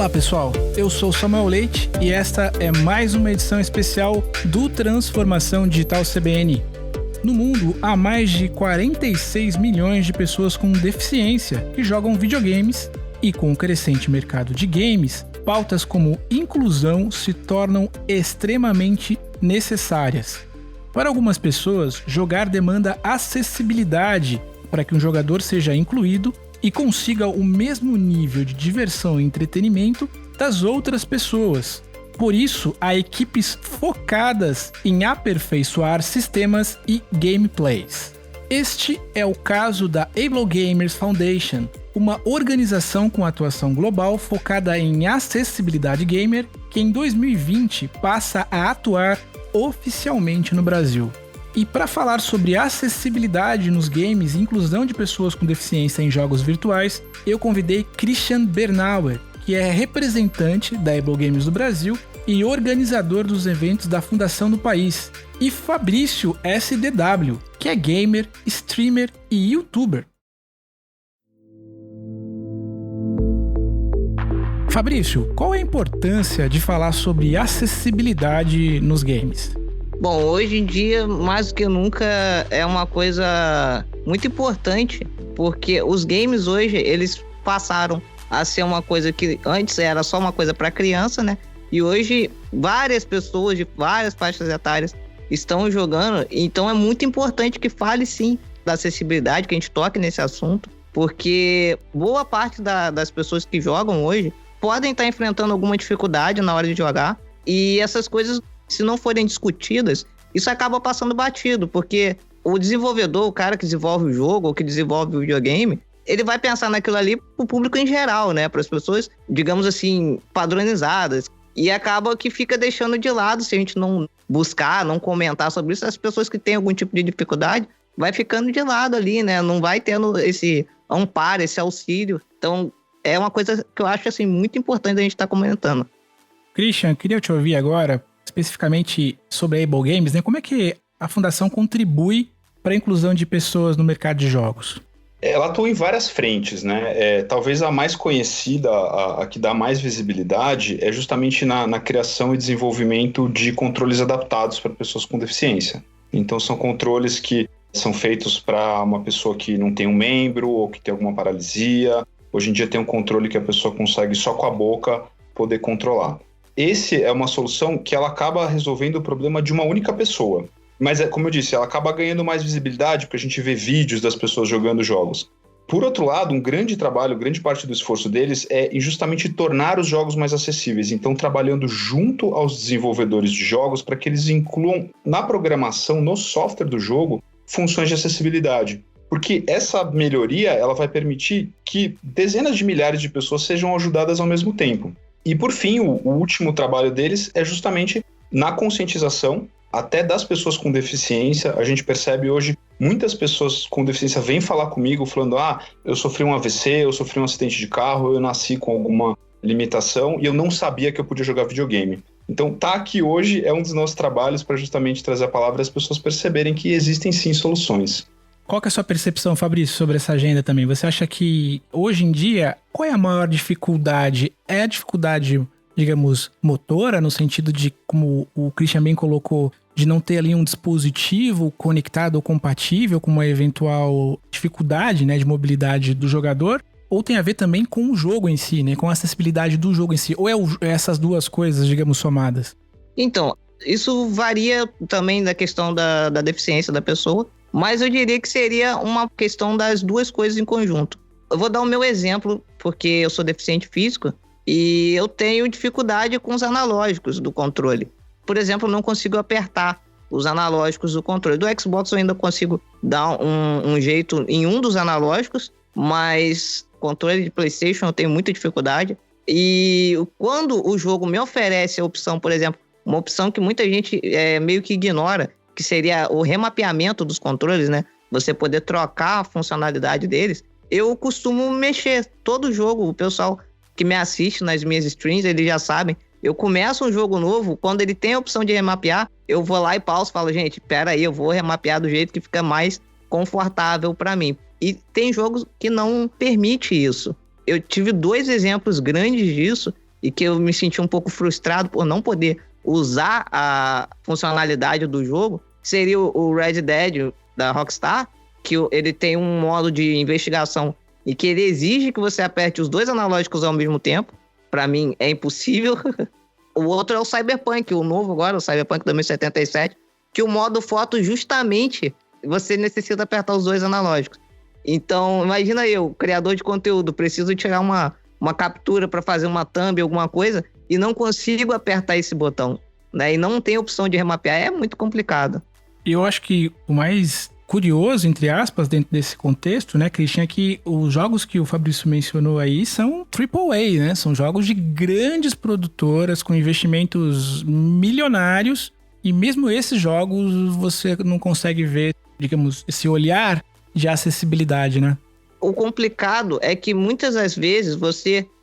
Olá pessoal, eu sou Samuel Leite e esta é mais uma edição especial do Transformação Digital CBN. No mundo, há mais de 46 milhões de pessoas com deficiência que jogam videogames e com o crescente mercado de games, pautas como inclusão se tornam extremamente necessárias. Para algumas pessoas, jogar demanda acessibilidade para que um jogador seja incluído e consiga o mesmo nível de diversão e entretenimento das outras pessoas. Por isso, há equipes focadas em aperfeiçoar sistemas e gameplays. Este é o caso da Able Gamers Foundation, uma organização com atuação global focada em acessibilidade gamer que em 2020 passa a atuar oficialmente no Brasil. E para falar sobre acessibilidade nos games e inclusão de pessoas com deficiência em jogos virtuais, eu convidei Christian Bernauer, que é representante da Able Games do Brasil e organizador dos eventos da fundação do país, e Fabrício SDW, que é gamer, streamer e youtuber. Fabrício, qual é a importância de falar sobre acessibilidade nos games? Bom, hoje em dia, mais do que nunca, é uma coisa muito importante, porque os games hoje, eles passaram a ser uma coisa que antes era só uma coisa para criança, né? E hoje várias pessoas de várias faixas etárias estão jogando, então é muito importante que fale sim da acessibilidade, que a gente toque nesse assunto, porque boa parte das pessoas que jogam hoje podem estar enfrentando alguma dificuldade na hora de jogar, e essas coisas, se não forem discutidas, isso acaba passando batido, porque o desenvolvedor, o cara que desenvolve o jogo ou que desenvolve o videogame, ele vai pensar naquilo ali pro público em geral, né? Para as pessoas, digamos assim, padronizadas. E acaba que fica deixando de lado, se a gente não buscar, não comentar sobre isso, as pessoas que têm algum tipo de dificuldade, vai ficando de lado ali, né? Não vai tendo esse amparo, esse auxílio. Então, é uma coisa que eu acho, assim, muito importante a gente estar comentando. Christian, queria te ouvir agora, especificamente sobre a Able Games, né? Como é que a fundação contribui para a inclusão de pessoas no mercado de jogos? Ela atua em várias frentes, né? Talvez a mais conhecida, a que dá mais visibilidade, é justamente na criação e desenvolvimento de controles adaptados para pessoas com deficiência. Então são controles que são feitos para uma pessoa que não tem um membro ou que tem alguma paralisia. Hoje em dia tem um controle que a pessoa consegue só com a boca poder controlar. Esse é uma solução que ela acaba resolvendo o problema de uma única pessoa. Mas, como eu disse, ela acaba ganhando mais visibilidade porque a gente vê vídeos das pessoas jogando jogos. Por outro lado, um grande trabalho, grande parte do esforço deles é em justamente tornar os jogos mais acessíveis. Então, trabalhando junto aos desenvolvedores de jogos para que eles incluam na programação, no software do jogo, funções de acessibilidade. Porque essa melhoria ela vai permitir que dezenas de milhares de pessoas sejam ajudadas ao mesmo tempo. E, por fim, o último trabalho deles é justamente na conscientização até das pessoas com deficiência. A gente percebe hoje, muitas pessoas com deficiência vêm falar comigo falando eu sofri um AVC, eu sofri um acidente de carro, eu nasci com alguma limitação e eu não sabia que eu podia jogar videogame. Então, tá aqui hoje é um dos nossos trabalhos para justamente trazer a palavra e as pessoas perceberem que existem sim soluções. Qual que é a sua percepção, Fabrício, sobre essa agenda também? Você acha que, hoje em dia, qual é a maior dificuldade? É a dificuldade, digamos, motora, no sentido de, como o Christian bem colocou, de não ter ali um dispositivo conectado ou compatível com uma eventual dificuldade, né, de mobilidade do jogador? Ou tem a ver também com o jogo em si, né, com a acessibilidade do jogo em si? Ou é essas duas coisas, digamos, somadas? Então, isso varia também da questão da deficiência da pessoa, mas eu diria que seria uma questão das duas coisas em conjunto. Eu vou dar o meu exemplo, porque eu sou deficiente físico e eu tenho dificuldade com os analógicos do controle. Por exemplo, eu não consigo apertar os analógicos do controle. Do Xbox eu ainda consigo dar um jeito em um dos analógicos, mas controle de PlayStation eu tenho muita dificuldade. E quando o jogo me oferece a opção, por exemplo, uma opção que muita gente meio que ignora, que seria o remapeamento dos controles, né? Você poder trocar a funcionalidade deles. Eu costumo mexer todo jogo. O pessoal que me assiste nas minhas streams, eles já sabem. Eu começo um jogo novo, quando ele tem a opção de remapear, eu vou lá e pauso e falo, gente, pera aí, eu vou remapear do jeito que fica mais confortável para mim. E tem jogos que não permite isso. Eu tive 2 exemplos grandes disso e que eu me senti um pouco frustrado por não poder usar a funcionalidade do jogo, seria o Red Dead da Rockstar, que ele tem um modo de investigação e que ele exige que você aperte os 2 analógicos ao mesmo tempo. Pra mim, é impossível. O outro é o Cyberpunk, o novo agora, o Cyberpunk 2077, que o modo foto, justamente, você necessita apertar os 2 analógicos. Então, imagina eu, criador de conteúdo, preciso tirar uma captura para fazer uma thumb, alguma coisa, e não consigo apertar esse botão, né? E não tem opção de remapear, é muito complicado. E eu acho que o mais curioso, entre aspas, dentro desse contexto, né, Christian, é que os jogos que o Fabrício mencionou aí são AAA, né? São jogos de grandes produtoras com investimentos milionários, e mesmo esses jogos você não consegue ver, digamos, esse olhar de acessibilidade, né? O complicado é que muitas das vezes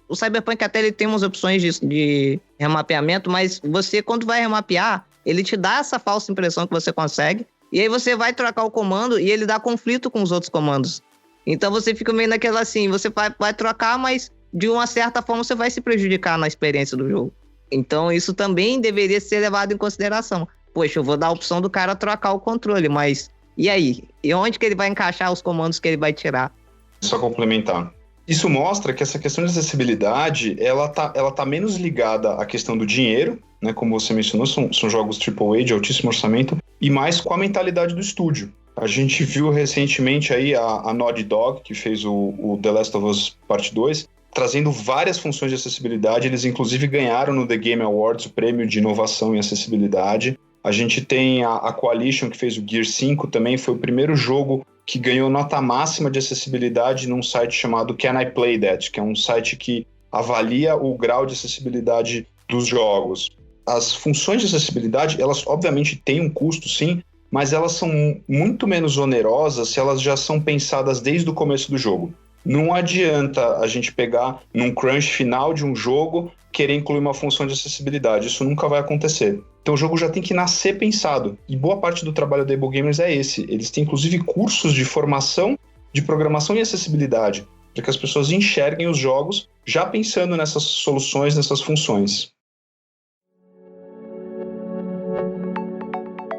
o Cyberpunk até ele tem umas opções de remapeamento, mas você, quando vai remapear, ele te dá essa falsa impressão que você consegue, e aí você vai trocar o comando e ele dá conflito com os outros comandos. Então você fica meio naquela assim, você vai trocar, mas de uma certa forma você vai se prejudicar na experiência do jogo. Então isso também deveria ser levado em consideração. Poxa, eu vou dar a opção do cara trocar o controle, mas e aí? E onde que ele vai encaixar os comandos que ele vai tirar? Só complementar. Isso mostra que essa questão de acessibilidade, ela tá menos ligada à questão do dinheiro, né? Como você mencionou, são jogos AAA de altíssimo orçamento, e mais com a mentalidade do estúdio. A gente viu recentemente aí a Naughty Dog, que fez o The Last of Us Part 2, trazendo várias funções de acessibilidade. Eles inclusive ganharam no The Game Awards o prêmio de inovação em acessibilidade. A gente tem a Coalition, que fez o Gear 5, também foi o primeiro jogo que ganhou nota máxima de acessibilidade num site chamado Can I Play That?, que é um site que avalia o grau de acessibilidade dos jogos. As funções de acessibilidade, elas obviamente têm um custo, sim, mas elas são muito menos onerosas se elas já são pensadas desde o começo do jogo. Não adianta a gente pegar num crunch final de um jogo querer incluir uma função de acessibilidade. Isso nunca vai acontecer. Então o jogo já tem que nascer pensado. E boa parte do trabalho da Able Gamers é esse. Eles têm inclusive cursos de formação de programação e acessibilidade, para que as pessoas enxerguem os jogos já pensando nessas soluções, nessas funções.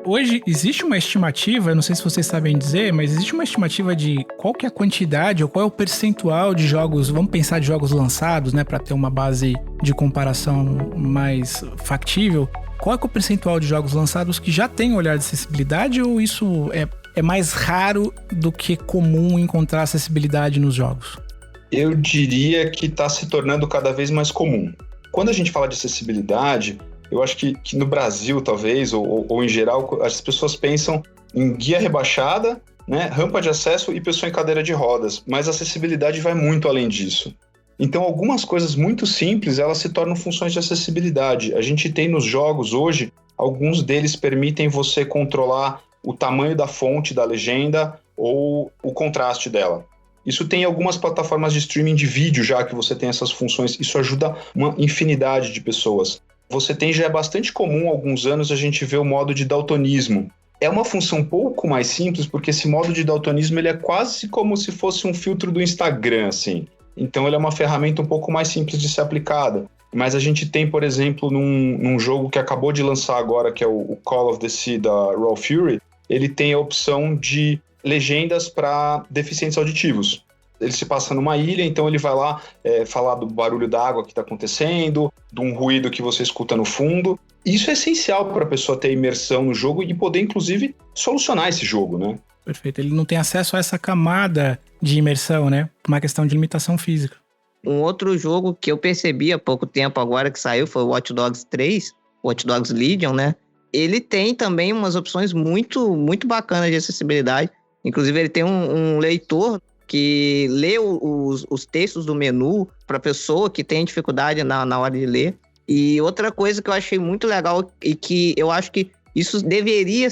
Hoje existe uma estimativa, não sei se vocês sabem dizer, mas existe uma estimativa de qual que é a quantidade ou qual é o percentual de jogos, vamos pensar de jogos lançados, né, para ter uma base de comparação mais factível. Qual é o percentual de jogos lançados que já tem olhar de acessibilidade, ou isso é mais raro do que comum encontrar acessibilidade nos jogos? Eu diria que está se tornando cada vez mais comum. Quando a gente fala de acessibilidade, eu acho que no Brasil, talvez, ou em geral, as pessoas pensam em guia rebaixada, né, rampa de acesso e pessoa em cadeira de rodas, mas a acessibilidade vai muito além disso. Então, algumas coisas muito simples, elas se tornam funções de acessibilidade. A gente tem nos jogos hoje, alguns deles permitem você controlar o tamanho da fonte da legenda ou o contraste dela. Isso tem algumas plataformas de streaming de vídeo já que você tem essas funções. Isso ajuda uma infinidade de pessoas. Você tem, já é bastante comum há alguns anos a gente ver o modo de daltonismo. É uma função um pouco mais simples, porque esse modo de daltonismo ele é quase como se fosse um filtro do Instagram, assim. Então ele é uma ferramenta um pouco mais simples de ser aplicada. Mas a gente tem, por exemplo, num jogo que acabou de lançar agora, que é o Call of the Sea da Raw Fury, ele tem a opção de legendas para deficientes auditivos. Ele se passa numa ilha, então ele vai lá falar do barulho da água que está acontecendo, de um ruído que você escuta no fundo. Isso é essencial para a pessoa ter imersão no jogo e poder, inclusive, solucionar esse jogo, né? Perfeito. Ele não tem acesso a essa camada de imersão, né? Por uma questão de limitação física. Um outro jogo que eu percebi há pouco tempo agora que saiu foi o Watch Dogs 3, Watch Dogs Legion, né? Ele tem também umas opções muito, muito bacanas de acessibilidade. Inclusive, ele tem um leitor que lê os textos do menu para pessoa que tem dificuldade na hora de ler. E outra coisa que eu achei muito legal e que eu acho que isso deveria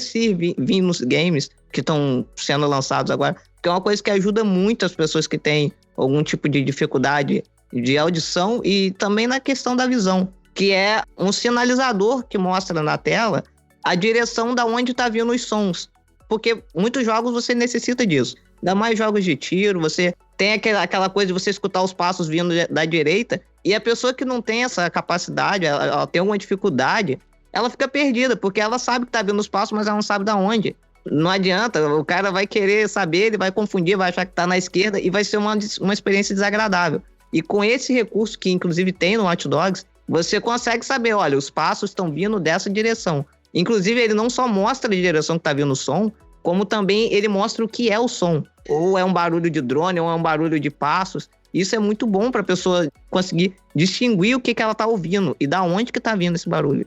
vir nos games que estão sendo lançados agora, porque é uma coisa que ajuda muito as pessoas que têm algum tipo de dificuldade de audição e também na questão da visão, que é um sinalizador que mostra na tela a direção da onde está vindo os sons. Porque muitos jogos você necessita disso. Ainda mais jogos de tiro, você tem aquela coisa de você escutar os passos vindo da direita E a pessoa que não tem essa capacidade, ela tem alguma dificuldade, ela fica perdida, porque ela sabe que tá vendo os passos, mas ela não sabe de onde. Não adianta, o cara vai querer saber, ele vai confundir, vai achar que tá na esquerda e vai ser uma experiência desagradável. E com esse recurso que inclusive tem no Watch Dogs, você consegue saber, olha, os passos estão vindo dessa direção. Inclusive ele não só mostra a direção que tá vindo o som, como também ele mostra o que é o som. Ou é um barulho de drone, ou é um barulho de passos. Isso é muito bom para a pessoa conseguir distinguir o que ela tá ouvindo e da onde que tá vindo esse barulho.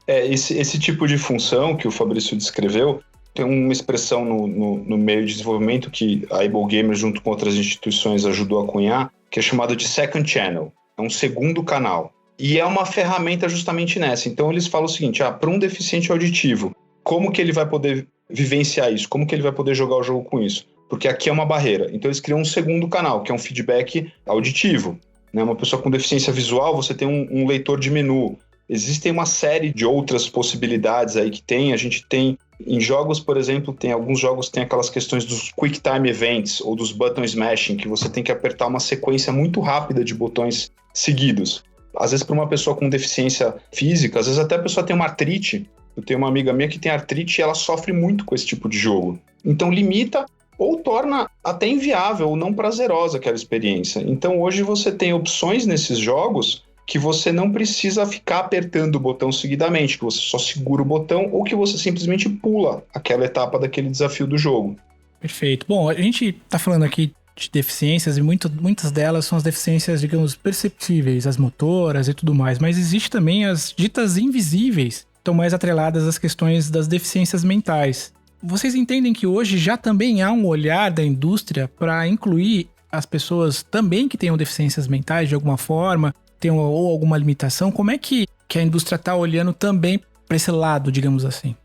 Esse tipo de função que o Fabrício descreveu, tem uma expressão no meio de desenvolvimento que a Able Gamer, junto com outras instituições, ajudou a cunhar, que é chamado de second channel. É um segundo canal. E é uma ferramenta justamente nessa. Então eles falam o seguinte, para um deficiente auditivo, como que ele vai poder vivenciar isso? Como que ele vai poder jogar o jogo com isso? Porque aqui é uma barreira. Então eles criam um segundo canal, que é um feedback auditivo. Né? Uma pessoa com deficiência visual, você tem um leitor de menu. Existem uma série de outras possibilidades aí que tem. A gente tem, em jogos, por exemplo, alguns jogos tem aquelas questões dos Quick Time Events ou dos Button Smashing, que você tem que apertar uma sequência muito rápida de botões seguidos. Às vezes, para uma pessoa com deficiência física, às vezes até a pessoa tem uma artrite. Eu tenho uma amiga minha que tem artrite e ela sofre muito com esse tipo de jogo. Então, limita ou torna até inviável ou não prazerosa aquela experiência. Então, hoje você tem opções nesses jogos que você não precisa ficar apertando o botão seguidamente, que você só segura o botão ou que você simplesmente pula aquela etapa daquele desafio do jogo. Perfeito. Bom, a gente tá falando aqui de deficiências e muitas delas são as deficiências, digamos, perceptíveis, as motoras e tudo mais, mas existe também as ditas invisíveis, que estão mais atreladas às questões das deficiências mentais. Vocês entendem que hoje já também há um olhar da indústria para incluir as pessoas também que tenham deficiências mentais de alguma forma, tem ou alguma limitação? Como é que a indústria está olhando também para esse lado, digamos assim?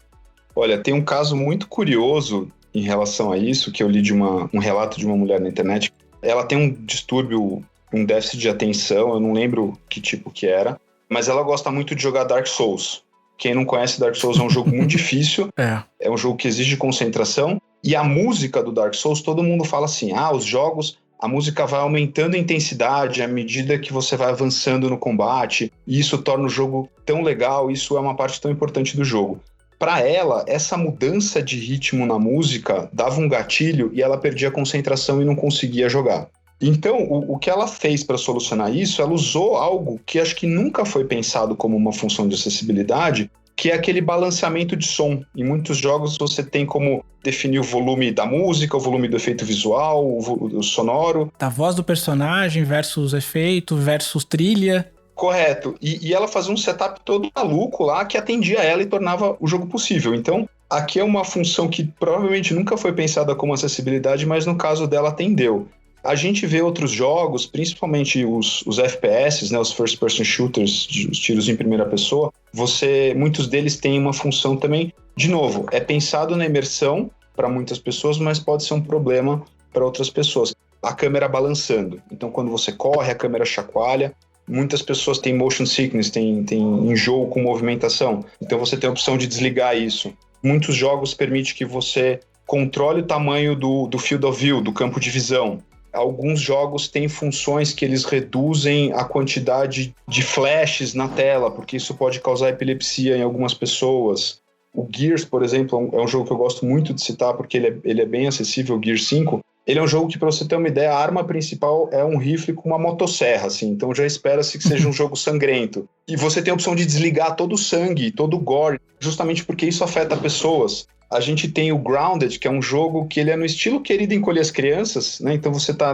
Olha, tem um caso muito curioso em relação a isso, que eu li de um relato de uma mulher na internet. Ela tem um distúrbio, um déficit de atenção, eu não lembro que tipo que era, mas ela gosta muito de jogar Dark Souls. Quem não conhece, Dark Souls é um jogo muito difícil, é um jogo que exige concentração, e a música do Dark Souls, todo mundo fala assim, os jogos... A música vai aumentando a intensidade à medida que você vai avançando no combate, e isso torna o jogo tão legal, isso é uma parte tão importante do jogo. Para ela, essa mudança de ritmo na música dava um gatilho e ela perdia a concentração e não conseguia jogar. Então, o que ela fez para solucionar isso, ela usou algo que acho que nunca foi pensado como uma função de acessibilidade, que é aquele balanceamento de som. Em muitos jogos você tem como definir o volume da música, o volume do efeito visual, o sonoro. Da voz do personagem versus efeito, versus trilha. Correto. E ela fazia um setup todo maluco lá que atendia ela e tornava o jogo possível. Então, aqui é uma função que provavelmente nunca foi pensada como acessibilidade, mas no caso dela atendeu. A gente vê outros jogos, principalmente os FPS, né, os First Person Shooters, os tiros em primeira pessoa, muitos deles têm uma função também, de novo, é pensado na imersão para muitas pessoas, mas pode ser um problema para outras pessoas. A câmera balançando, então quando você corre, a câmera chacoalha. Muitas pessoas têm motion sickness, têm enjoo com movimentação, então você tem a opção de desligar isso. Muitos jogos permitem que você controle o tamanho do field of view, do campo de visão. Alguns jogos têm funções que eles reduzem a quantidade de flashes na tela, porque isso pode causar epilepsia em algumas pessoas. O Gears, por exemplo, é um jogo que eu gosto muito de citar, porque ele é bem acessível, o Gears 5. Ele é um jogo que, para você ter uma ideia, a arma principal é um rifle com uma motosserra, assim, então já espera-se que seja um jogo sangrento. E você tem a opção de desligar todo o sangue, todo o gore, justamente porque isso afeta pessoas. A gente tem o Grounded, que é um jogo que ele é no estilo Querido Encolher as Crianças, né? Então você está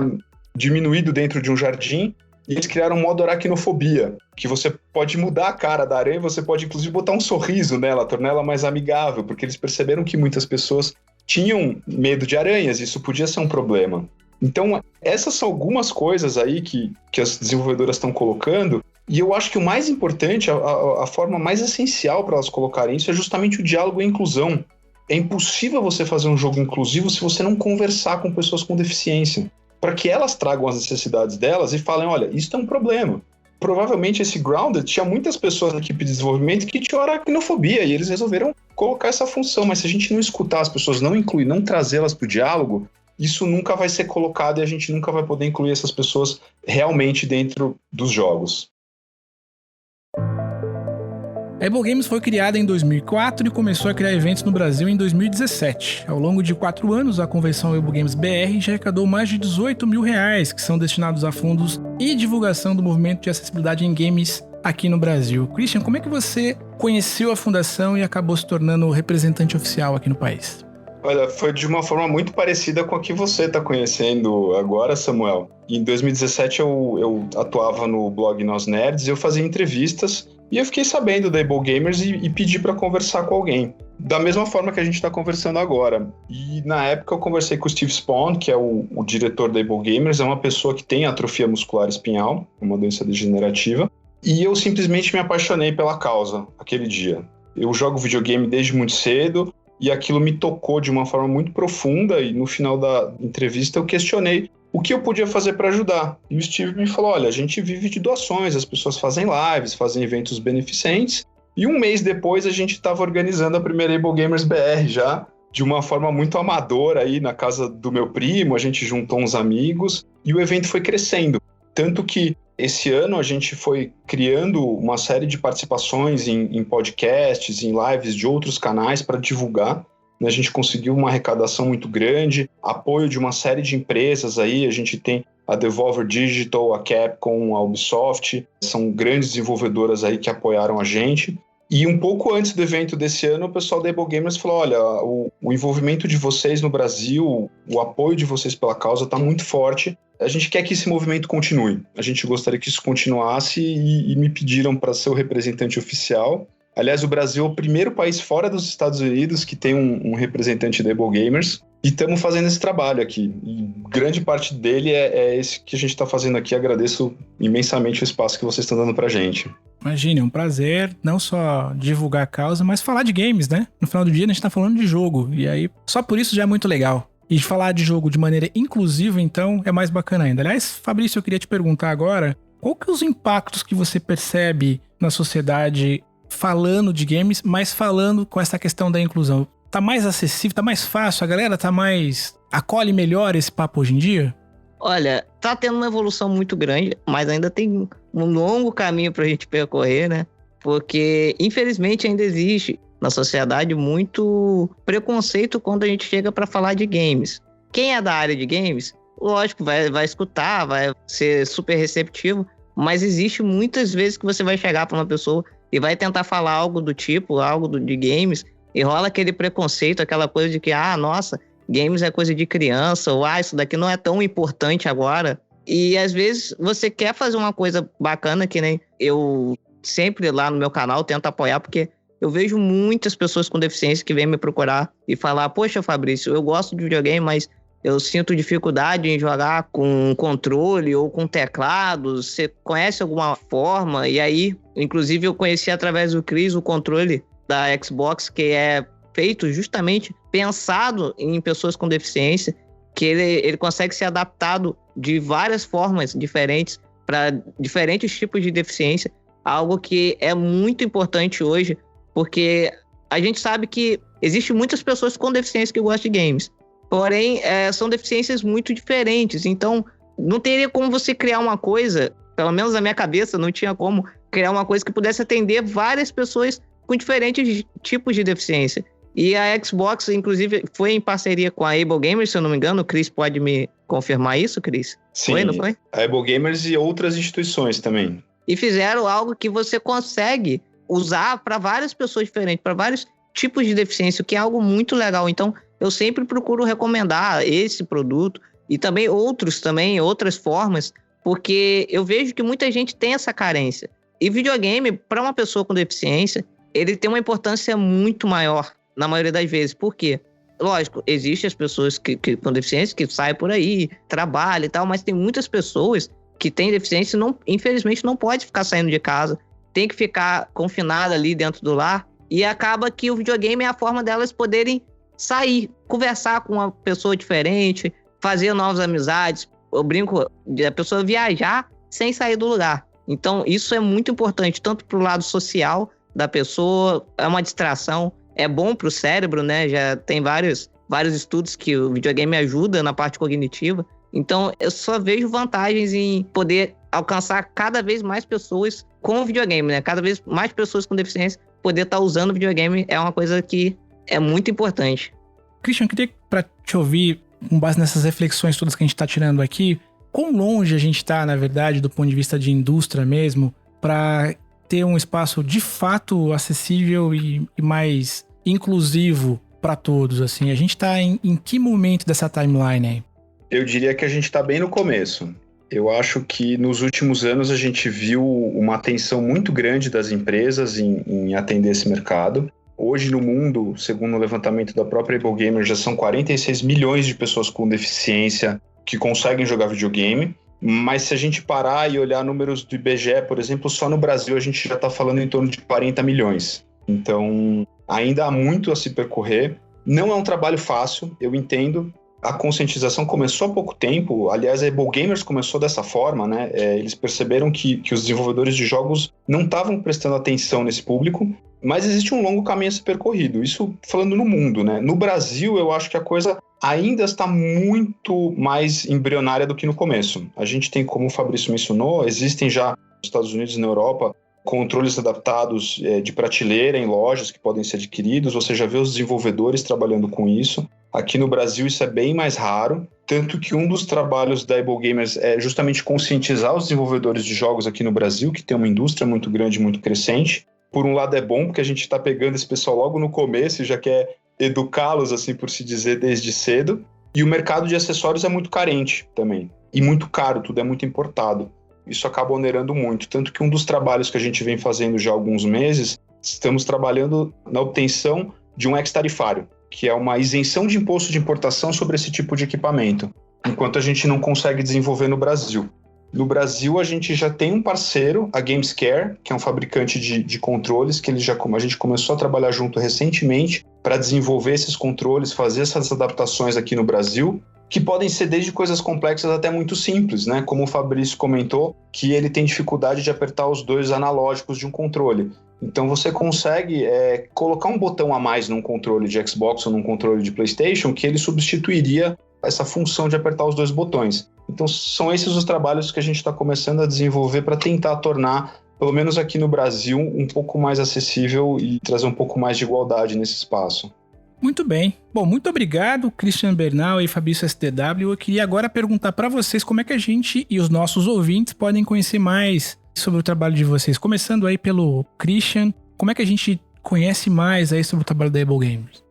diminuído dentro de um jardim, e eles criaram um modo aracnofobia, que você pode mudar a cara da aranha, você pode inclusive botar um sorriso nela, tornar ela mais amigável, porque eles perceberam que muitas pessoas tinham medo de aranhas, e isso podia ser um problema. Então, essas são algumas coisas aí que as desenvolvedoras estão colocando, e eu acho que o mais importante, a forma mais essencial para elas colocarem isso é justamente o diálogo e a inclusão. É impossível você fazer um jogo inclusivo se você não conversar com pessoas com deficiência, para que elas tragam as necessidades delas e falem, olha, isso é um problema. Provavelmente esse Grounded tinha muitas pessoas na equipe de desenvolvimento que tinham aracnofobia e eles resolveram colocar essa função, mas se a gente não escutar as pessoas, não incluir, não trazê-las para o diálogo, isso nunca vai ser colocado e a gente nunca vai poder incluir essas pessoas realmente dentro dos jogos. A Able Games foi criada em 2004 e começou a criar eventos no Brasil em 2017. Ao longo de 4 anos, a convenção Able Games BR já arrecadou mais de R$18 mil, que são destinados a fundos e divulgação do movimento de acessibilidade em games aqui no Brasil. Christian, como é que você conheceu a fundação e acabou se tornando representante oficial aqui no país? Olha, foi de uma forma muito parecida com a que você está conhecendo agora, Samuel. Em 2017 eu atuava no blog Nós Nerds e eu fazia entrevistas e eu fiquei sabendo da Able Gamers e pedi para conversar com alguém. Da mesma forma que a gente está conversando agora. E na época eu conversei com o Steve Spohn, que é o diretor da Able Gamers, é uma pessoa que tem atrofia muscular espinhal, uma doença degenerativa. E eu simplesmente me apaixonei pela causa aquele dia. Eu jogo videogame desde muito cedo, e aquilo me tocou de uma forma muito profunda, e no final da entrevista eu questionei o que eu podia fazer para ajudar. E o Steve me falou, olha, a gente vive de doações, as pessoas fazem lives, fazem eventos beneficentes, e um mês depois a gente estava organizando a primeira Able Gamers BR já, de uma forma muito amadora aí na casa do meu primo, a gente juntou uns amigos, e o evento foi crescendo. Tanto que esse ano a gente foi criando uma série de participações em podcasts, em lives de outros canais para divulgar. A gente conseguiu uma arrecadação muito grande, apoio de uma série de empresas aí, a gente tem a Devolver Digital, a Capcom, a Ubisoft, são grandes desenvolvedoras aí que apoiaram a gente. E um pouco antes do evento desse ano, o pessoal da Able Gamers falou, olha, o envolvimento de vocês no Brasil, o apoio de vocês pela causa está muito forte. A gente quer que esse movimento continue. A gente gostaria que isso continuasse e me pediram para ser o representante oficial. Aliás, o Brasil é o primeiro país fora dos Estados Unidos que tem um representante da Able Gamers. E estamos fazendo esse trabalho aqui. E grande parte dele é esse que a gente está fazendo aqui. Agradeço imensamente o espaço que vocês estão dando para a gente. Imagine, é um prazer não só divulgar a causa, mas falar de games, né? No final do dia a gente tá falando de jogo, e aí só por isso já é muito legal. E falar de jogo de maneira inclusiva, então, é mais bacana ainda. Aliás, Fabrício, eu queria te perguntar agora, qual que é os impactos que você percebe na sociedade falando de games, mas falando com essa questão da inclusão? Tá mais acessível, tá mais fácil, a galera acolhe melhor esse papo hoje em dia? Olha, tá tendo uma evolução muito grande, mas ainda tem um longo caminho pra gente percorrer, né? Porque, infelizmente, ainda existe na sociedade muito preconceito quando a gente chega para falar de games. Quem é da área de games, lógico, vai escutar, vai ser super receptivo, mas existe muitas vezes que você vai chegar para uma pessoa e vai tentar falar algo do tipo, de games, e rola aquele preconceito, aquela coisa de que, nossa, games é coisa de criança, ou isso daqui não é tão importante agora. E às vezes você quer fazer uma coisa bacana, que nem eu sempre lá no meu canal tento apoiar, porque eu vejo muitas pessoas com deficiência que vêm me procurar e falar, poxa, Fabrício, eu gosto de videogame, mas eu sinto dificuldade em jogar com controle ou com teclado. Você conhece alguma forma? E aí, inclusive, eu conheci através do Chris o controle da Xbox, que é feito justamente pensado em pessoas com deficiência, que ele consegue ser adaptado de várias formas diferentes para diferentes tipos de deficiência, algo que é muito importante hoje, porque a gente sabe que existem muitas pessoas com deficiência que gostam de games, porém são deficiências muito diferentes, então não teria como você criar uma coisa, pelo menos na minha cabeça não tinha como criar uma coisa que pudesse atender várias pessoas com diferentes tipos de deficiência. E a Xbox, inclusive, foi em parceria com a Able Gamers, se eu não me engano. O Chris pode me confirmar isso, Chris? Sim, foi, não foi? A Able Gamers e outras instituições também. E fizeram algo que você consegue usar para várias pessoas diferentes, para vários tipos de deficiência, o que é algo muito legal. Então, eu sempre procuro recomendar esse produto e também outras formas, porque eu vejo que muita gente tem essa carência. E videogame, para uma pessoa com deficiência, ele tem uma importância muito maior, na maioria das vezes. Por quê? Lógico, existem as pessoas que com deficiência que saem por aí, trabalham e tal, mas tem muitas pessoas que têm deficiência e, infelizmente, não pode ficar saindo de casa, tem que ficar confinada ali dentro do lar, e acaba que o videogame é a forma delas poderem sair, conversar com uma pessoa diferente, fazer novas amizades. Eu brinco de a pessoa viajar sem sair do lugar. Então, isso é muito importante, tanto para o lado social da pessoa, é uma distração, é bom para o cérebro, né? Já tem vários vários estudos que o videogame ajuda na parte cognitiva. Então, eu só vejo vantagens em poder alcançar cada vez mais pessoas com o videogame, né? Cada vez mais pessoas com deficiência poder estar usando o videogame é uma coisa que é muito importante. Christian, eu queria para te ouvir, com base nessas reflexões todas que a gente está tirando aqui, quão longe a gente está, na verdade, do ponto de vista de indústria mesmo, para ter um espaço de fato acessível e mais inclusivo para todos, assim. A gente está em que momento dessa timeline aí? Eu diria que a gente está bem no começo. Eu acho que nos últimos anos a gente viu uma atenção muito grande das empresas em atender esse mercado. Hoje no mundo, segundo o levantamento da própria Able Gamer, já são 46 milhões de pessoas com deficiência que conseguem jogar videogame. Mas se a gente parar e olhar números do IBGE, por exemplo, só no Brasil a gente já está falando em torno de 40 milhões. Então, ainda há muito a se percorrer. Não é um trabalho fácil, eu entendo. A conscientização começou há pouco tempo, aliás, a Able Gamers começou dessa forma, né? Eles perceberam que os desenvolvedores de jogos não estavam prestando atenção nesse público, mas existe um longo caminho a ser percorrido, isso falando no mundo, né? No Brasil, eu acho que a coisa ainda está muito mais embrionária do que no começo. A gente tem, como o Fabrício mencionou, existem já nos Estados Unidos e na Europa controles adaptados de prateleira em lojas que podem ser adquiridos, você já vê os desenvolvedores trabalhando com isso. Aqui no Brasil isso é bem mais raro, tanto que um dos trabalhos da Able Gamers é justamente conscientizar os desenvolvedores de jogos aqui no Brasil, que tem uma indústria muito grande, muito crescente. Por um lado é bom, porque a gente está pegando esse pessoal logo no começo e já quer educá-los, assim por se dizer, desde cedo. E o mercado de acessórios é muito carente também, e muito caro, tudo é muito importado. Isso acaba onerando muito, tanto que um dos trabalhos que a gente vem fazendo já há alguns meses, estamos trabalhando na obtenção de um ex-tarifário, que é uma isenção de imposto de importação sobre esse tipo de equipamento, enquanto a gente não consegue desenvolver no Brasil. No Brasil, a gente já tem um parceiro, a Gamescare, que é um fabricante de controles, que a gente começou a trabalhar junto recentemente para desenvolver esses controles, fazer essas adaptações aqui no Brasil, que podem ser desde coisas complexas até muito simples, né? Como o Fabrício comentou, que ele tem dificuldade de apertar os dois analógicos de um controle. Então você consegue colocar um botão a mais num controle de Xbox ou num controle de PlayStation que ele substituiria essa função de apertar os dois botões. Então são esses os trabalhos que a gente está começando a desenvolver para tentar tornar, pelo menos aqui no Brasil, um pouco mais acessível e trazer um pouco mais de igualdade nesse espaço. Muito bem. Bom, muito obrigado, Christian Bernal e Fabrício SDW. Eu queria agora perguntar para vocês como é que a gente e os nossos ouvintes podem conhecer mais sobre o trabalho de vocês. Começando aí pelo Christian, como é que a gente conhece mais aí sobre o trabalho da Able Gamers?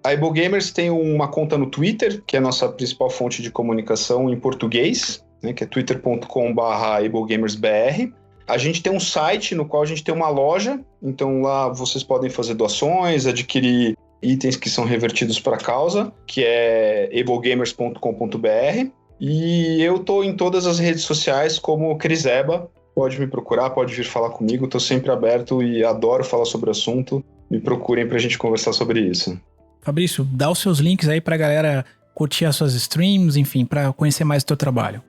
A Able Gamers tem uma conta no Twitter, que é a nossa principal fonte de comunicação em português, né, que é twitter.com/AbleGamersBR. A gente tem um site no qual a gente tem uma loja, então lá vocês podem fazer doações, adquirir itens que são revertidos para a causa, que é ablegamers.com.br. E eu tô em todas as redes sociais como Criseba. Pode me procurar, pode vir falar comigo. Estou sempre aberto e adoro falar sobre o assunto. Me procurem para a gente conversar sobre isso. Fabrício, dá os seus links aí para a galera curtir as suas streams, enfim, para conhecer mais do teu trabalho.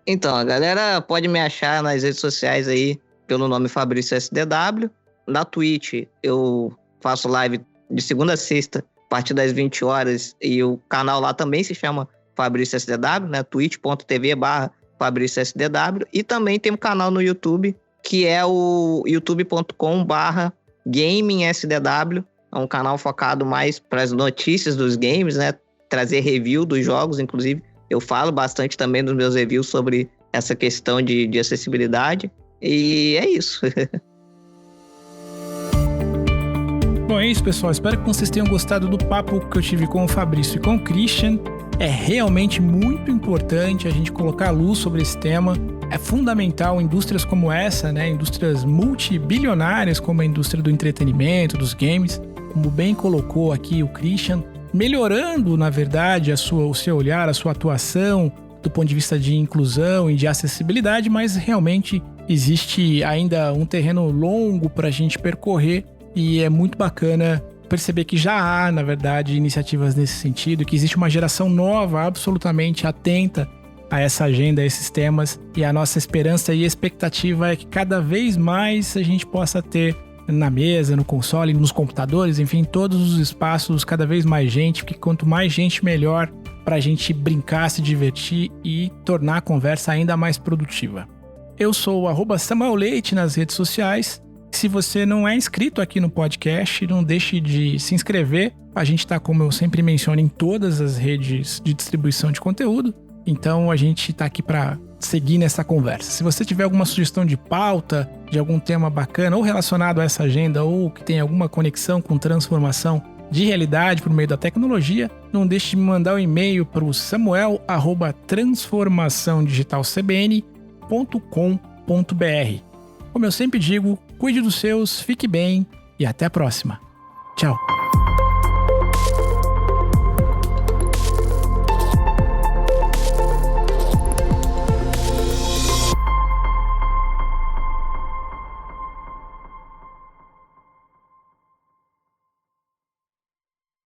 Então, a galera pode me achar nas redes sociais aí pelo nome Fabrício SDW. Na Twitch eu faço live de segunda a sexta, a partir das 20 horas, e o canal lá também se chama Fabrício SDW, né? twitch.tv/Fabrício SDW, e também tem um canal no YouTube, que é o youtube.com/GamingSDW, é um canal focado mais para as notícias dos games, né? Trazer review dos jogos, inclusive. Eu falo bastante também nos meus reviews sobre essa questão de acessibilidade, e é isso. Bom, é isso, pessoal. Espero que vocês tenham gostado do papo que eu tive com o Fabrício e com o Christian. É realmente muito importante a gente colocar a luz sobre esse tema. É fundamental indústrias como essa, né? Indústrias multibilionárias como a indústria do entretenimento, dos games, como bem colocou aqui o Christian, melhorando, na verdade, o seu olhar, a sua atuação do ponto de vista de inclusão e de acessibilidade, mas realmente existe ainda um terreno longo para a gente percorrer. E é muito bacana perceber que já há, na verdade, iniciativas nesse sentido, que existe uma geração nova absolutamente atenta a essa agenda, a esses temas. E a nossa esperança e expectativa é que cada vez mais a gente possa ter na mesa, no console, nos computadores, enfim, todos os espaços, cada vez mais gente, porque quanto mais gente, melhor pra gente brincar, se divertir e tornar a conversa ainda mais produtiva. Eu sou o @SamuelLeite nas redes sociais. Se você não é inscrito aqui no podcast, não deixe de se inscrever. A gente tá, como eu sempre menciono, em todas as redes de distribuição de conteúdo. Então a gente tá aqui para seguir nessa conversa. Se você tiver alguma sugestão de pauta, de algum tema bacana ou relacionado a essa agenda ou que tem alguma conexão com transformação de realidade por meio da tecnologia, não deixe de me mandar um e-mail para o samuel@transformaçãodigitalcbn.com.br. Como eu sempre digo, cuide dos seus, fique bem e até a próxima. Tchau!